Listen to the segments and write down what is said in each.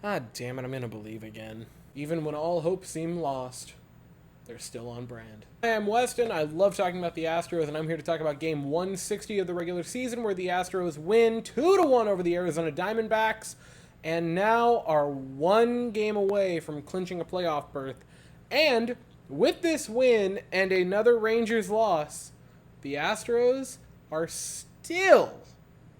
Ah, damn it, I'm gonna believe again. Even when all hope seemed lost, they're still on brand. I am Weston. I love talking about the Astros, and I'm here to talk about game 160 of the regular season, where the Astros win 2-1 over the Arizona Diamondbacks, and now are one game away from clinching a playoff berth. And with this win and another Rangers loss, the Astros are still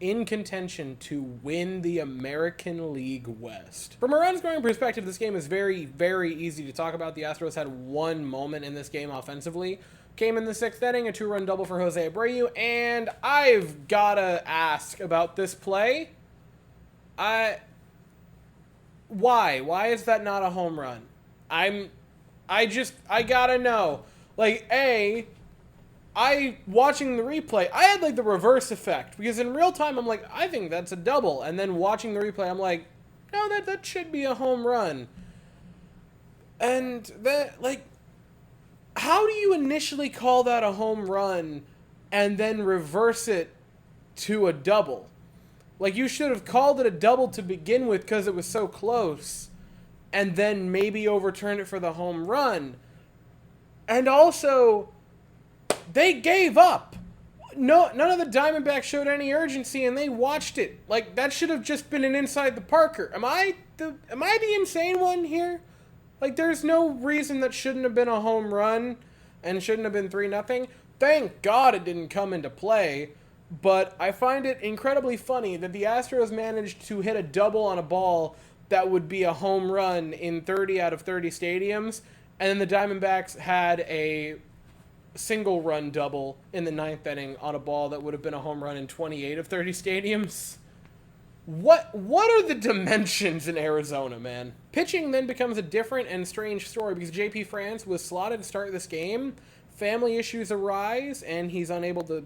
in contention to win the American League West. From a run scoring perspective, this game is very, very easy to talk about. The Astros had one moment in this game offensively. Came in the sixth inning, a two-run double for Jose Abreu, and I've gotta ask about this play. Why? Why is that not a home run? I gotta know. Watching the replay, I had like the reverse effect, because in real time I'm like, I think that's a double, and then watching the replay I'm like, no, that should be a home run. And that, like, how do you initially call that a home run and then reverse it to a double? Like, you should have called it a double to begin with because it was so close, and then maybe overturn it for the home run. And also, they gave up. No, none of the Diamondbacks showed any urgency, and they watched it. Like, that should have just been an inside the Parker. Am I the insane one here? Like, there's no reason that shouldn't have been a home run and shouldn't have been 3-0. Thank God it didn't come into play. But I find it incredibly funny that the Astros managed to hit a double on a ball that would be a home run in 30 out of 30 stadiums, and then the Diamondbacks had a single run double in the ninth inning on a ball that would have been a home run in 28 of 30 stadiums. What are the dimensions in Arizona, man? Pitching then becomes a different and strange story, because JP France was slotted to start this game. Family issues arise, and he's unable to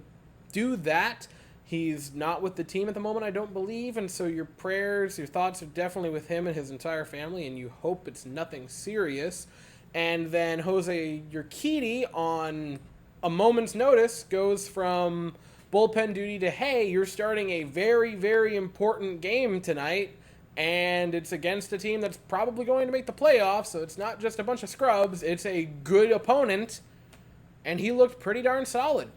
do that. He's not with the team at the moment, I don't believe, and so your prayers, your thoughts are definitely with him and his entire family, and you hope it's nothing serious. And then Jose Urquidy, on a moment's notice, goes from bullpen duty to, hey, you're starting a very, very important game tonight, and it's against a team that's probably going to make the playoffs, so it's not just a bunch of scrubs, it's a good opponent, and he looked pretty darn solid.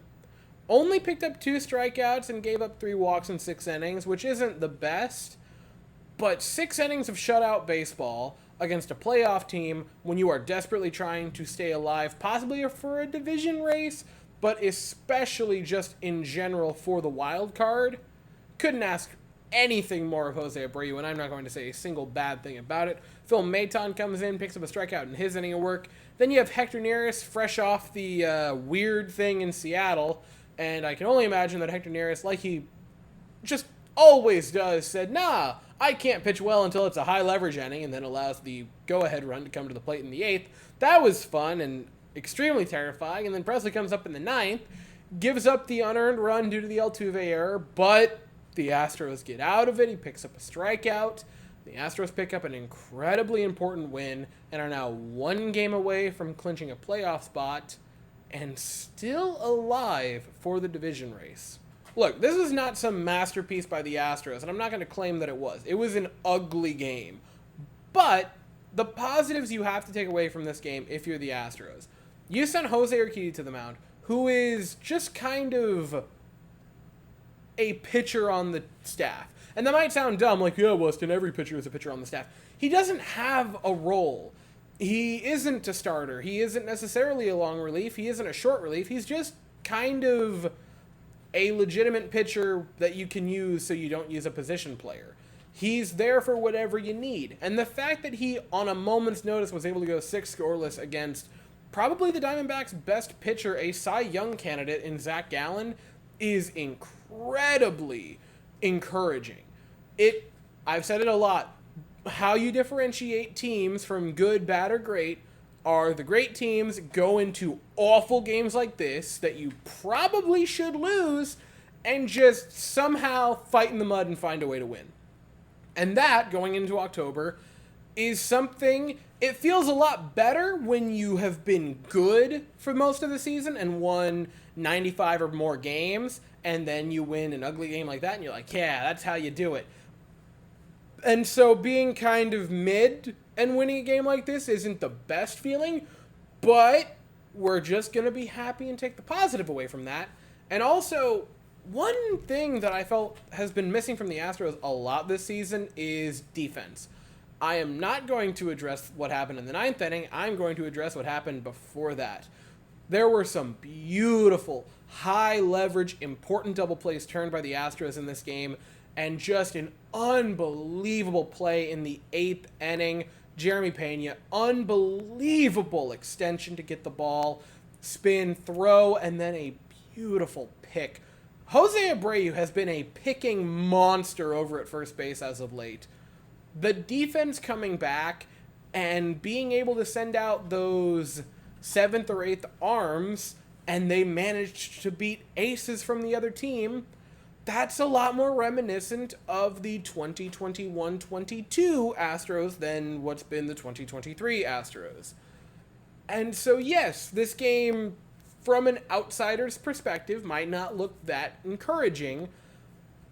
Only picked up 2 strikeouts and gave up 3 walks in 6 innings, which isn't the best, but 6 innings of shutout baseball against a playoff team when you are desperately trying to stay alive, possibly for a division race, but especially just in general for the wild card. Couldn't ask anything more of Jose Abreu, and I'm not going to say a single bad thing about it. Phil Maton comes in, picks up a strikeout in his inning of work. Then you have Hector Neris, fresh off the weird thing in Seattle, and I can only imagine that Hector Neris, like he just always does, said, nah, I can't pitch well until it's a high leverage inning, and then allows the go-ahead run to come to the plate in the 8th. That was fun and extremely terrifying. And then Presley comes up in the 9th, gives up the unearned run due to the Altuve error, but the Astros get out of it. He picks up a strikeout. The Astros pick up an incredibly important win and are now one game away from clinching a playoff spot and still alive for the division race. Look, this is not some masterpiece by the Astros, and I'm not going to claim that it was. It was an ugly game. But the positives you have to take away from this game if you're the Astros. You sent Jose Urquidy to the mound, who is just kind of a pitcher on the staff. And that might sound dumb, like, yeah, Weston, every pitcher is a pitcher on the staff. He doesn't have a role. He isn't a starter. He isn't necessarily a long relief. He isn't a short relief. He's just kind of a legitimate pitcher that you can use so you don't use a position player. He's there for whatever you need. And the fact that he, on a moment's notice, was able to go 6 scoreless against probably the Diamondbacks' best pitcher, a Cy Young candidate in Zach Gallen, is incredibly encouraging. I've said it a lot. How you differentiate teams from good, bad, or great are the great teams go into awful games like this that you probably should lose and just somehow fight in the mud and find a way to win. And that, going into October, is something, it feels a lot better when you have been good for most of the season and won 95 or more games, and then you win an ugly game like that, and you're like, yeah, that's how you do it. And so being kind of mid and winning a game like this isn't the best feeling, but we're just going to be happy and take the positive away from that. And also, one thing that I felt has been missing from the Astros a lot this season is defense. I am not going to address what happened in the ninth inning. I'm going to address what happened before that. There were some beautiful, high-leverage, important double plays turned by the Astros in this game, and just an unbelievable play in the eighth inning. Jeremy Pena, unbelievable extension to get the ball, spin, throw, and then a beautiful pick. Jose Abreu has been a picking monster over at first base as of late. The defense coming back and being able to send out those 7th or 8th arms, and they managed to beat aces from the other team, that's a lot more reminiscent of the 2021-22 Astros than what's been the 2023 Astros. And so yes, this game, from an outsider's perspective, might not look that encouraging,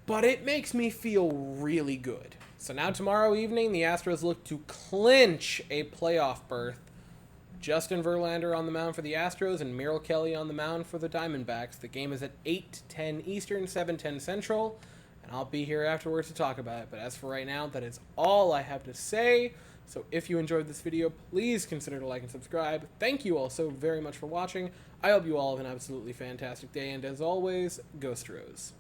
but it makes me feel really good. So now tomorrow evening, the Astros look to clinch a playoff berth. Justin Verlander on the mound for the Astros and Merrill Kelly on the mound for the Diamondbacks. The game is at 8:10 Eastern, 7:10 Central, and I'll be here afterwards to talk about it. But as for right now, that is all I have to say. So if you enjoyed this video, please consider to like and subscribe. Thank you all so very much for watching. I hope you all have an absolutely fantastic day, and as always, go Astros.